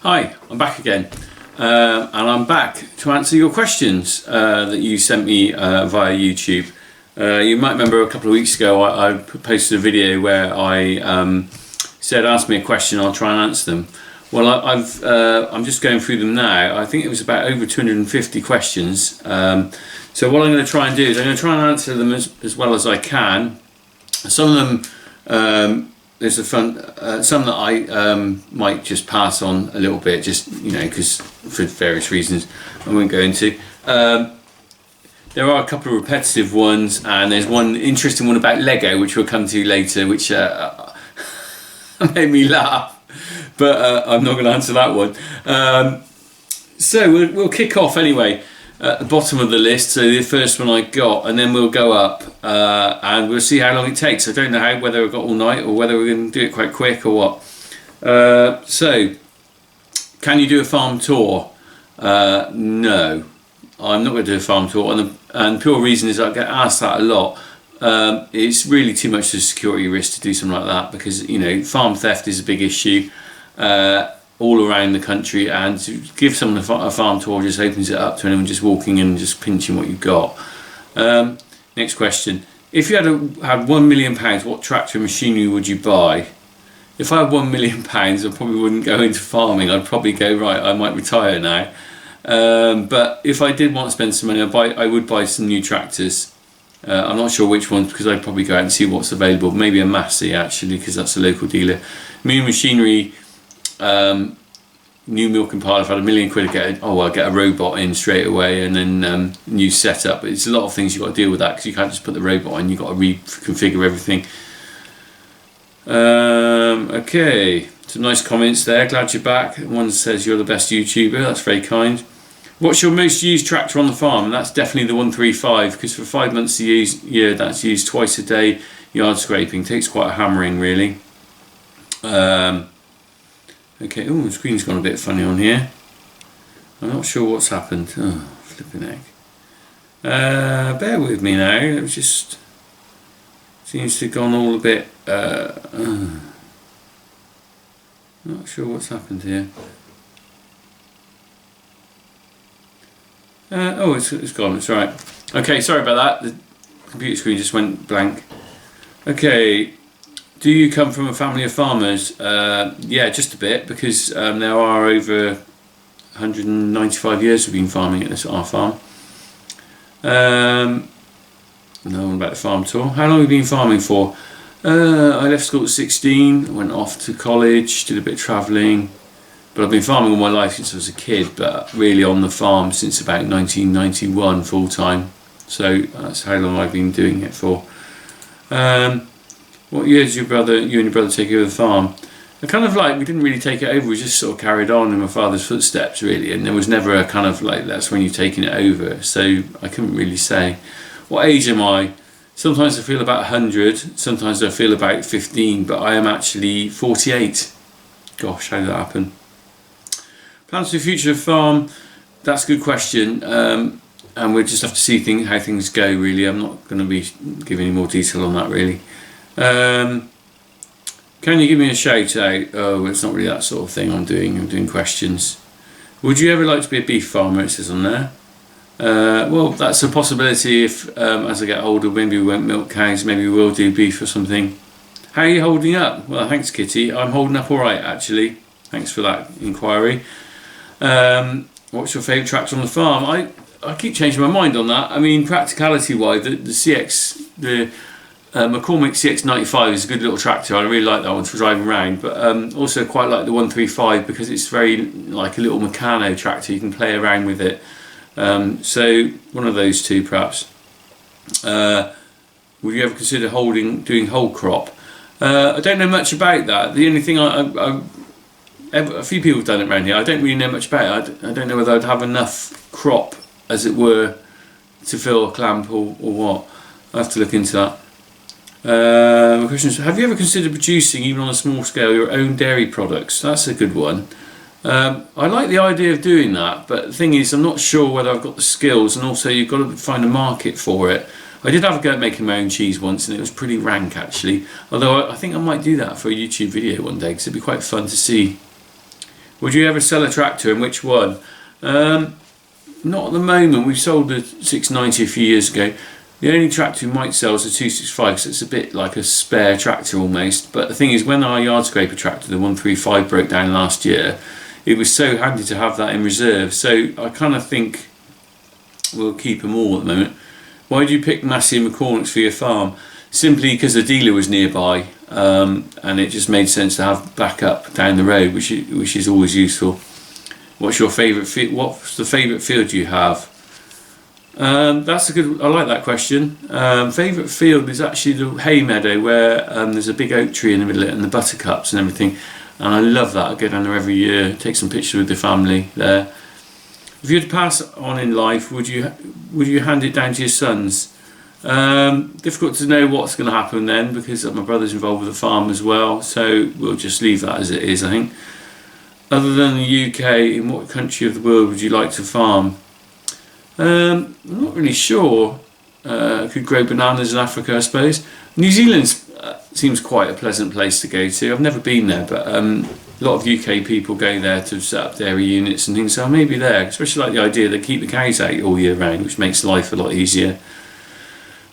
Hi, I'm back again, and I'm back to answer your questions that you sent me via YouTube. You might remember a couple of weeks ago I posted a video where I said ask me a question, I'll try and answer them. Well, I'm just going through them now. I think it was about over 250 questions. So what I'm going to try and do is I'm going to try and answer them as well as I can. Some of them there's some that I might just pass on a little bit, just because for various reasons I won't go into. There are a couple of repetitive ones, and there's one interesting one about Lego, which we'll come to later, which made me laugh. But I'm not going to answer that one. So we'll kick off anyway at the bottom of the list. So the first one I got, and then we'll go up and we'll see how long it takes. I don't know whether we've got all night or whether we're going to do it quite quick or what. So, can you do a farm tour? No, I'm not going to do a farm tour, and the pure reason is I get asked that a lot. It's really too much of a security risk to do something like that, because farm theft is a big issue all around the country, and to give someone a farm tour just opens it up to anyone just walking in and just pinching what you've got. Next question: if you had £1 million, what tractor and machinery would you buy? If I had £1 million, I probably wouldn't go into farming. I'd probably go, right, I might retire now. But if I did want to spend some money, I would buy some new tractors. I'm not sure which ones, because I'd probably go out and see what's available. Maybe a Massey, actually, because that's a local dealer. New machinery, new milk and Parlor. If I had £1 million, I'll get a robot in straight away, and then new setup. It's a lot of things you've got to deal with that, because you can't just put the robot in. You've got to reconfigure everything. Okay, some nice comments there. Glad you're back. One says you're the best YouTuber. That's very kind. What's your most used tractor on the farm? And that's definitely the 135, because for 5 months a year that's used twice a day. Yard scraping takes quite a hammering, really. Okay, oh, the screen's gone a bit funny on here. I'm not sure what's happened. Oh, flipping heck. Bear with me now. It just seems to have gone all a bit. Not sure what's happened here. Oh, it's gone. It's right. Okay, sorry about that. The computer screen just went blank. Okay. Do you come from a family of farmers? Yeah, just a bit, because there are over 195 years we've been farming at our farm. Another one about the farm tour. How long have you been farming for? I left school at 16, went off to college, did a bit of travelling, but I've been farming all my life since I was a kid, but really on the farm since about 1991 full time. So that's how long I've been doing it for. What year did you and your brother take over the farm? We didn't really take it over, we just sort of carried on in my father's footsteps, really, and there was never a kind of like, that's when you're taking it over, so I couldn't really say. What age am I? Sometimes I feel about 100, sometimes I feel about 15, but I am actually 48. Gosh, how did that happen? Plans for the future of the farm? That's a good question, and we'll just have to see how things go, really. I'm not going to be giving any more detail on that, really. Can you give me a shout out? Oh, it's not really that sort of thing I'm doing questions. Would you ever like to be a beef farmer? It says on there. Well, that's a possibility if as I get older, maybe we won't milk cows, maybe we will do beef or something. How are you holding up? Well, thanks, Kitty. I'm holding up alright, actually. Thanks for that inquiry. What's your favourite tractor on the farm? I keep changing my mind on that. I mean, practicality wise, the McCormick CX95 is a good little tractor. I really like that one for driving around, but also quite like the 135 because it's very like a little Meccano tractor. You can play around with it. So one of those two, perhaps. Would you ever consider doing whole crop? I don't know much about that. The only thing a few people have done it around here. I don't really know much about it. I don't know whether I'd have enough crop, as it were, to fill a clamp or what. I have to look into that. My question is, have you ever considered producing, even on a small scale, your own dairy products? That's a good one. I like the idea of doing that, but the thing is, I'm not sure whether I've got the skills, and also you've got to find a market for it. I did have a go at making my own cheese once, and it was pretty rank actually. Although I think I might do that for a YouTube video one day, because it'd be quite fun to see. Would you ever sell a tractor, and which one? Not at the moment. We sold the 690 a few years ago. The only tractor we might sell is a 265, because it's a bit like a spare tractor almost. But the thing is, when our yard scraper tractor, the 135, broke down last year, it was so handy to have that in reserve. So I kind of think we'll keep them all at the moment. Why did you pick Massey and McCormick's for your farm? Simply because the dealer was nearby, and it just made sense to have backup down the road, which is always useful. What's your favourite field? What's the favourite field you have? That's a good. I like that question. Favourite field is actually the hay meadow, where there's a big oak tree in the middle of it, and the buttercups and everything. And I love that. I go down there every year, take some pictures with the family there. If you had to pass on in life, would you hand it down to your sons? Difficult to know what's going to happen then, because my brother's involved with the farm as well. So we'll just leave that as it is, I think. Other than the UK, in what country of the world would you like to farm? I'm not really sure. Could grow bananas in Africa, I suppose. New Zealand seems quite a pleasant place to go to. I've never been there, but a lot of UK people go there to set up dairy units and things, so maybe there. Especially like the idea they keep the cows out all year round, which makes life a lot easier.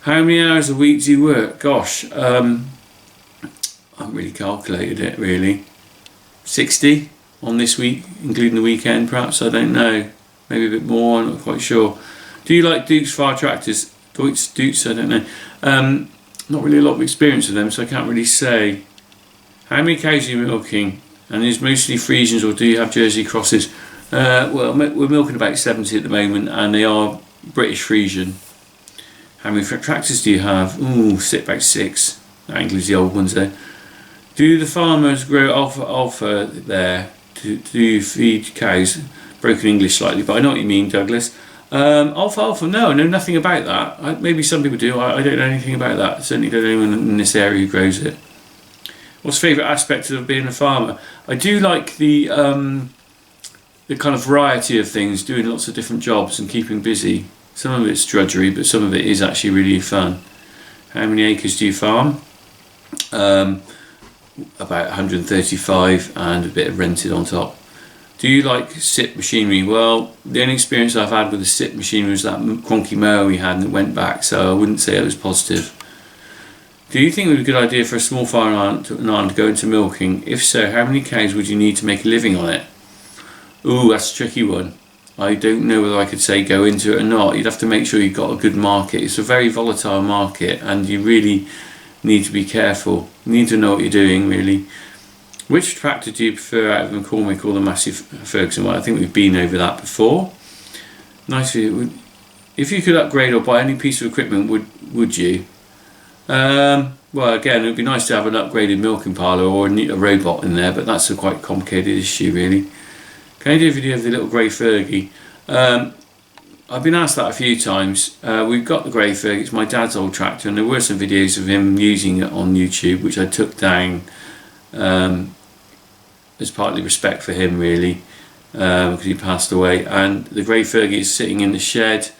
How many hours a week do you work? Gosh, I haven't really calculated it really. 60 on this week, including the weekend perhaps, I don't know. Maybe a bit more, I'm not quite sure. Do you like Duke's fire tractors? Dukes, I don't know. Not really a lot of experience with them, so I can't really say. How many cows are you milking? And is mostly Friesians, or do you have Jersey crosses? Well, we're milking about 70 at the moment, and they are British Friesian. How many tractors do you have? Ooh, about 6. That includes the old ones there. Do the farmers grow alfalfa there? Do you feed cows? Broken English slightly, but I know what you mean, Douglas. Alfalfa, no, I know nothing about that. Maybe some people do. I don't know anything about that. Certainly don't know anyone in this area who grows it. What's favourite aspect of being a farmer? I do like the kind of variety of things, doing lots of different jobs and keeping busy. Some of it's drudgery, but some of it is actually really fun. How many acres do you farm? About 135, and a bit of rented on top. Do you like SIP machinery? Well, the only experience I've had with the SIP machinery was that cronky mower we had, and it went back, so I wouldn't say it was positive. Do you think it would be a good idea for a small farm to go into milking? If so, how many cows would you need to make a living on it? Ooh, that's a tricky one. I don't know whether I could say go into it or not. You'd have to make sure you've got a good market. It's a very volatile market, and you really need to be careful. You need to know what you're doing, really. Which tractor do you prefer out of the McCormick or the Massey Ferguson? Well, I think we've been over that before. Nice for you. If you could upgrade or buy any piece of equipment, would you? Well, again, it would be nice to have an upgraded milking parlour or a robot in there, but that's a quite complicated issue, really. Can I do a video of the little grey Fergie? I've been asked that a few times. We've got the grey Fergie. It's my dad's old tractor, and there were some videos of him using it on YouTube, which I took down. There's partly respect for him, really, because he passed away. And the grey Fergie is sitting in the shed.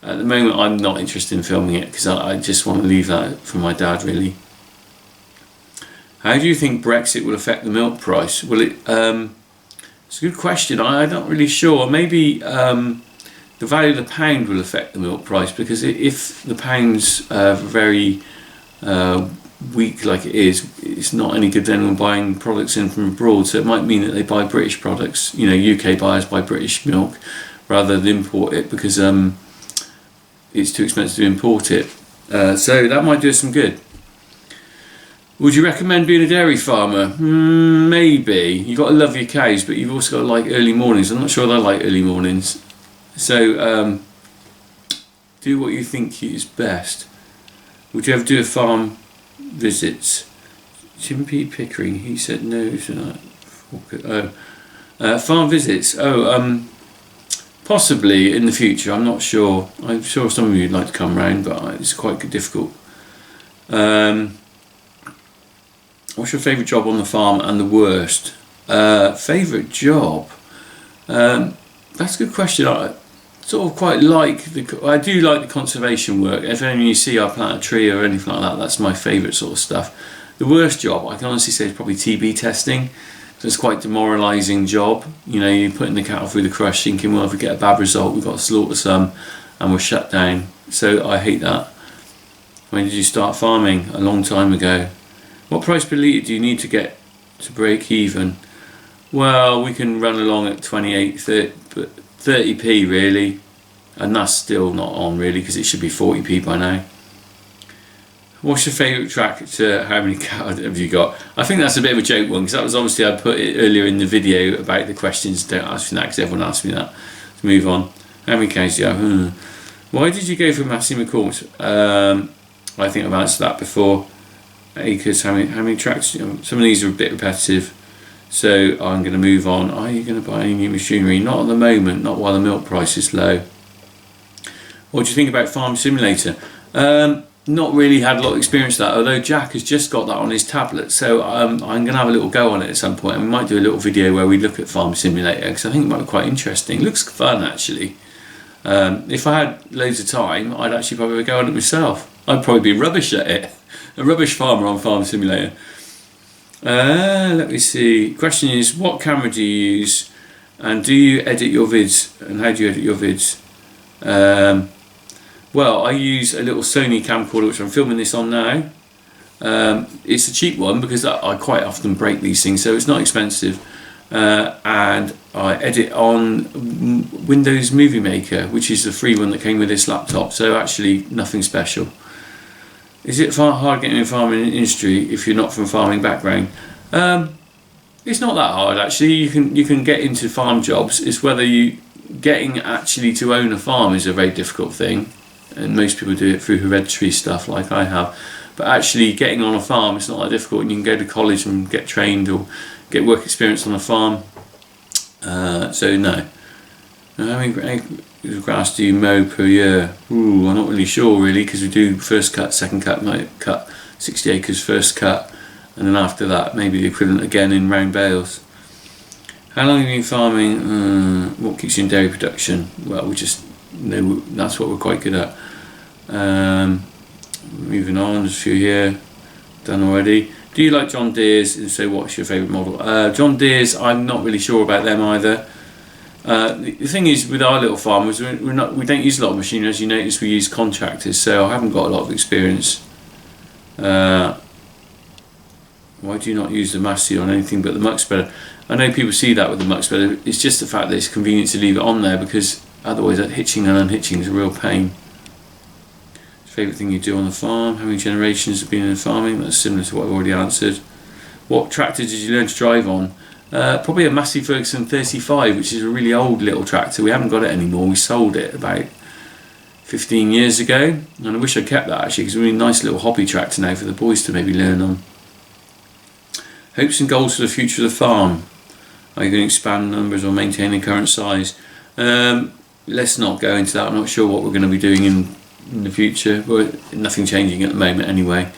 At the moment, I'm not interested in filming it, because I just want to leave that for my dad, really. How do you think Brexit will affect the milk price? Well, it's a good question. I'm not really sure. Maybe the value of the pound will affect the milk price, because if the pound's very weak like it is, it's not any good to anyone buying products in from abroad, so it might mean that they buy British products. You know, UK buyers buy British milk rather than import it, because it's too expensive to import it. So that might do us some good. Would you recommend being a dairy farmer? Maybe. You've got to love your cows, but you've also got to like early mornings. I'm not sure I like early mornings. So do what you think is best. Would you ever do a farm visits? Jim P. Pickering, he said no to that. Farm visits. Possibly in the future. I'm not sure. I'm sure some of you would like to come round, but it's quite difficult. What's your favourite job on the farm and the worst? Favourite job? That's a good question. sort of quite like I do like the conservation work. If only you see I plant a tree or anything like that, that's my favourite sort of stuff. The worst job I can honestly say is probably TB testing. So it's quite a demoralising job. You know, you're putting the cattle through the crush thinking, well, if we get a bad result, we've got to slaughter some and we're shut down. So I hate that. When did you start farming? A long time ago. What price per litre do you need to get to break even? Well, we can run along at 28, 30p really, and that's still not on really because it should be 40p by now. What's your favourite tractor? How many cows have you got? I think that's a bit of a joke one because that was obviously I put it earlier in the video about the questions. Don't ask me that because everyone asks me that. Let's move on. How many cows do you have? Why did you go for Massey McCourt? I think I've answered that before. Acres, how many tractors? Some of these are a bit repetitive, so I'm going to move on. Are you going to buy any new machinery? Not at the moment, not while the milk price is low. What do you think about Farm Simulator? Not really had a lot of experience with that, although Jack has just got that on his tablet, so I'm going to have a little go on it at some point, and we might do a little video where we look at Farm Simulator because I think it might be quite interesting. It looks fun actually. If I had loads of time, I'd actually probably go on it myself. I'd probably be rubbish at it. A rubbish farmer on Farm Simulator. Let me see. Question is, what camera do you use? And do you edit your vids? And how do you edit your vids? Well, I use a little Sony camcorder which I'm filming this on now. It's a cheap one because I quite often break these things, so it's not expensive. And I edit on Windows Movie Maker, which is the free one that came with this laptop, so actually nothing special. Is it hard getting in the farming industry if you're not from a farming background? It's not that hard actually. You can get into farm jobs. It's whether you getting actually to own a farm is a very difficult thing, and most people do it through hereditary stuff like I have. But actually getting on a farm, it's not that difficult, and you can go to college and get trained or get work experience on a farm. So no. How many grass do you mow per year? Ooh, I'm not really sure really, because we do first cut, second cut, might cut 60 acres first cut, and then after that maybe the equivalent again in round bales. How long have you been farming? What keeps you in dairy production? Well, we just know that's what we're quite good at. Moving on, there's a few here done already. Do you like John Deere's? And so what's your favourite model? John Deere's, I'm not really sure about them either. The thing is with our little farmers, we don't use a lot of machinery. As you notice, we use contractors, so I haven't got a lot of experience. Why do you not use the Massey on anything but the muck spreader? I know people see that with the muck spreader. It's just the fact that it's convenient to leave it on there, because otherwise that hitching and unhitching is a real pain. Favourite thing you do on the farm? How many generations have been in farming? That's similar to what I've already answered. What tractor did you learn to drive on? Probably a Massey Ferguson 35, which is a really old little tractor. We haven't got it anymore. We sold it about 15 years ago, and I wish I kept that actually, because it's a really nice little hobby tractor now for the boys to maybe learn on. Hopes and goals for the future of the farm. Are you going to expand numbers or maintain the current size? Let's not go into that. I'm not sure what we're going to be doing in the future, but nothing changing at the moment anyway.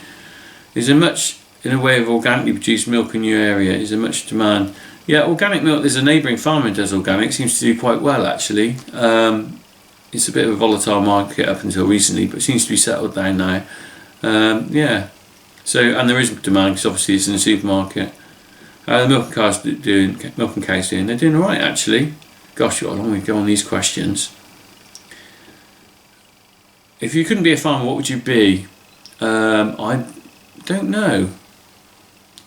Is there much in a way of organically produced milk in your area? Is there much demand? Yeah, organic milk, there's a neighbouring farmer who does organic, seems to do quite well actually. It's a bit of a volatile market up until recently, but it seems to be settled down now. Yeah, so, and there is demand because obviously it's in the supermarket. How are the milk and cows doing? They're doing alright actually. Gosh, you've got a long way to go on these questions. If you couldn't be a farmer, what would you be? I don't know.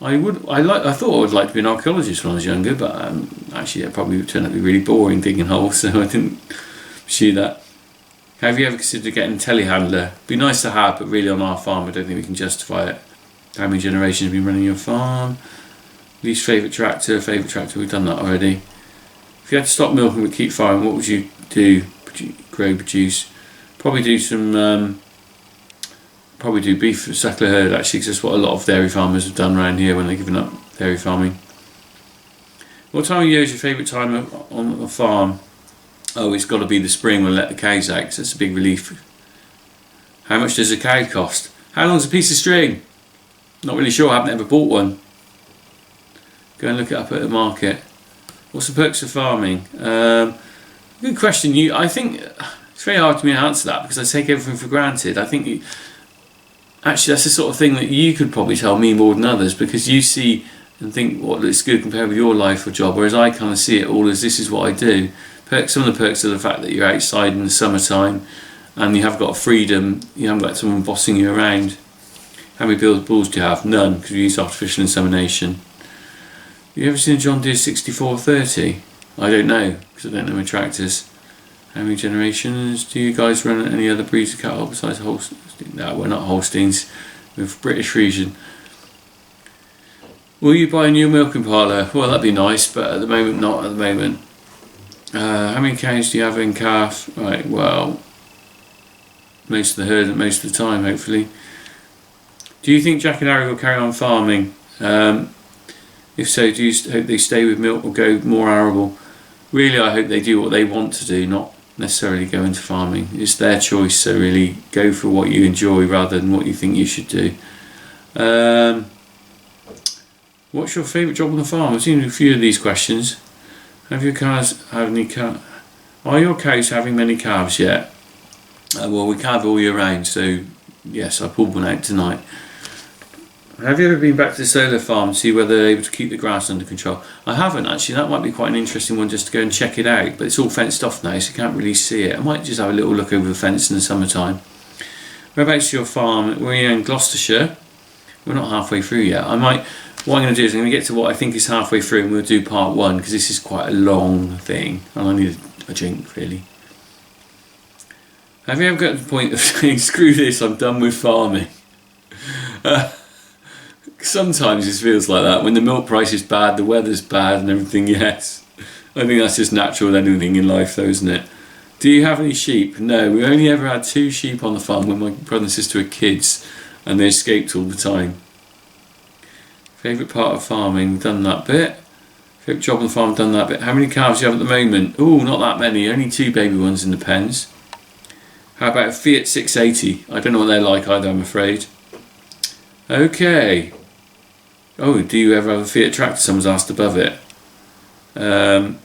I thought I would like to be an archaeologist when I was younger, but actually that probably would turn out to be really boring digging holes, so I didn't pursue that. Have you ever considered getting a telehandler? Be nice to have, but really on our farm I don't think we can justify it. How many generations have been running your farm? Least favourite tractor, we've done that already. If you had to stop milking but keep farming, what would you do? Produce? Probably do some, probably do beef suckler herd actually, because that's what a lot of dairy farmers have done around here when they're giving up dairy farming. What time of year is your favourite time on the farm? Oh, it's got to be the spring when we let the cows out, because that's a big relief. How much does a cow cost? How long's a piece of string? Not really sure, I haven't ever bought one. Go and look it up at the market. What's the perks of farming? Good question. I think it's very hard for me to answer that because I take everything for granted. I think actually that's the sort of thing that you could probably tell me more than others, because you see and think what looks good compared with your life or job, whereas I kind of see it all as this is what I do. Some of the perks are the fact that you're outside in the summertime and you have got freedom, you haven't got someone bossing you around. How many balls do you have? None, because we use artificial insemination. Have you ever seen a John Deere 6430? I don't know, because I don't know my tractors. How many generations do you guys run any other breeds of cattle besides Holstein? No, we're not Holsteins, we're British Friesian. Will you buy a new milking parlour? Well, that'd be nice, but at the moment, not at the moment. How many cows do you have in calf? Right, well, most of the herd most of the time, hopefully. Do you think Jack and Harry will carry on farming? If so, do you hope they stay with milk or go more arable? Really, I hope they do what they want to do, not necessarily go into farming. It's their choice, so really go for what you enjoy rather than what you think you should do. What's your favourite job on the farm? I've seen a few of these questions. Have your cows have any calves? Are your cows having many calves yet? Well, we calve all year round, so yes, I pulled one out tonight. Have you ever been back to the solar farm to see whether they're able to keep the grass under control? I haven't actually. That might be quite an interesting one just to go and check it out, but it's all fenced off now, so you can't really see it. I might just have a little look over the fence in the summertime. Whereabouts your farm? We're in Gloucestershire. We're not halfway through yet. What I'm going to do is I'm going to get to what I think is halfway through and we'll do part one, because this is quite a long thing and I need a drink really. Have you ever got to the point of saying, screw this, I'm done with farming? Sometimes it feels like that when the milk price is bad, the weather's bad and everything, yes. I think that's just natural with anything in life though, isn't it? Do you have any sheep? No, we only ever had 2 sheep on the farm when my brother and sister were kids and they escaped all the time. Favourite part of farming, done that bit. Favourite job on the farm, done that bit. How many calves do you have at the moment? Oh, not that many, only 2 baby ones in the pens. How about a Fiat 680? I don't know what they're like either, I'm afraid. Okay. Oh, do you ever have a Fiat tractor? Someone's asked above it. No,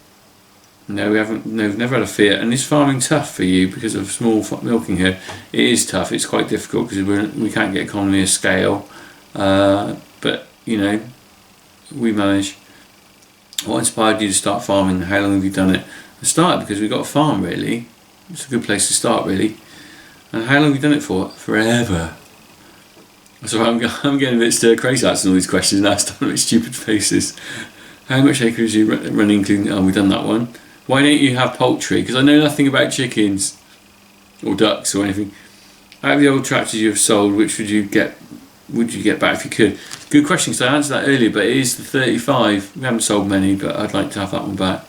we haven't. No, we've never had a Fiat. And is farming tough for you because of small milking here? It is tough. It's quite difficult because we can't get economy of scale. But you know, we manage. What inspired you to start farming? How long have you done it? I started because we got a farm, really. It's a good place to start, really. And how long have you done it for? Forever. So I'm getting a bit stir crazy asking all these questions now. Starting with stupid faces. How much acres are you running, including? Oh, we've done that one. Why don't you have poultry? Because I know nothing about chickens or ducks or anything. Out of the old tractors you have sold, which would you get back if you could? Good question, because I answered that earlier, but it is the 35. We haven't sold many, but I'd like to have that one back.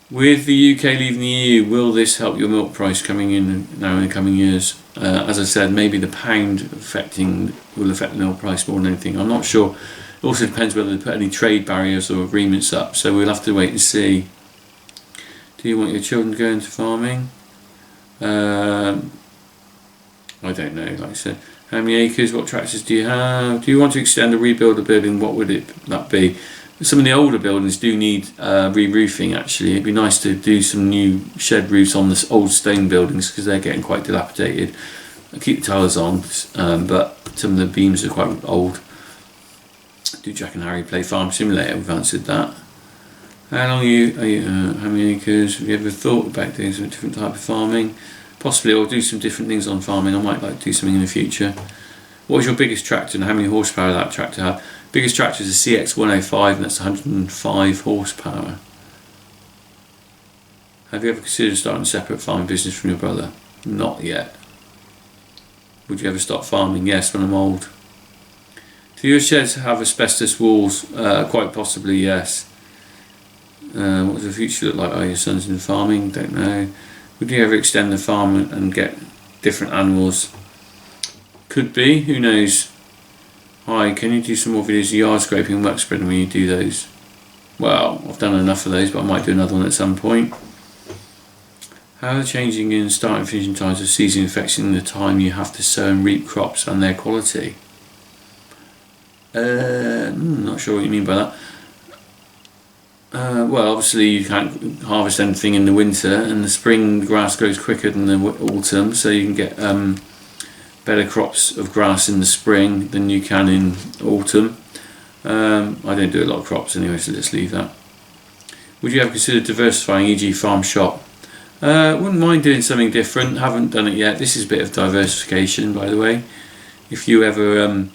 With the UK leaving the EU, will this help your milk price coming in now in the coming years? As I said, maybe the pound will affect the milk price more than anything. I'm not sure. It also depends whether they put any trade barriers or agreements up, so we'll have to wait and see. Do you want your children to go into farming? I don't know, like I said. How many acres? What tractors do you have? Do you want to extend or rebuild a building? What would that be? Some of the older buildings do need re-roofing actually. It'd be nice to do some new shed roofs on the old stone buildings because they're getting quite dilapidated. I keep the tiles on, but some of the beams are quite old. Do Jack and Harry play Farm Simulator? We've answered that. How long how many acres? Have you ever thought about doing some different type of farming? Possibly, or do some different things on farming. I might like to do something in the future. What is your biggest tractor and how many horsepower that tractor have? Biggest tractor is a CX105 and that's 105 horsepower. Have you ever considered starting a separate farming business from your brother? Not yet. Would you ever start farming? Yes, when I'm old. Do your sheds have asbestos walls? Quite possibly, yes. What does the future look like? Are your sons in farming? Don't know. Would you ever extend the farm and get different animals? Could be, who knows. Hi, can you do some more videos of yard scraping and muck spreading when you do those? Well, I've done enough of those, but I might do another one at some point. How are the changing in start and finishing times of season affecting the time you have to sow and reap crops and their quality? Not sure what you mean by that. Well, obviously you can't harvest anything in the winter, and the spring grass grows quicker than the autumn, so you can get better crops of grass in the spring than you can in autumn. I don't do a lot of crops anyway, so let's leave that. Would you ever consider diversifying, e.g. farm shop? Wouldn't mind doing something different, haven't done it yet. This is a bit of diversification, by the way. If you ever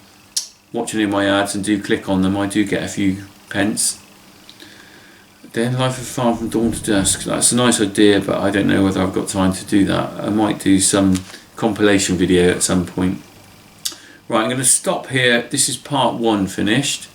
watch any of my ads and do click on them, I do get a few pence. Then life of a farm from dawn to dusk. That's a nice idea, but I don't know whether I've got time to do that. I might do some compilation video at some point. Right, I'm going to stop here. This is part 1 finished.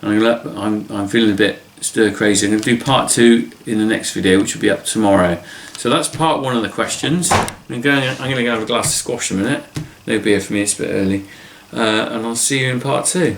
And I'm feeling a bit stir crazy. I'm going to do part 2 in the next video, which will be up tomorrow. So that's part 1 of the questions. I'm going to go have a glass of squash in a minute. No beer for me, it's a bit early. And I'll see you in part 2.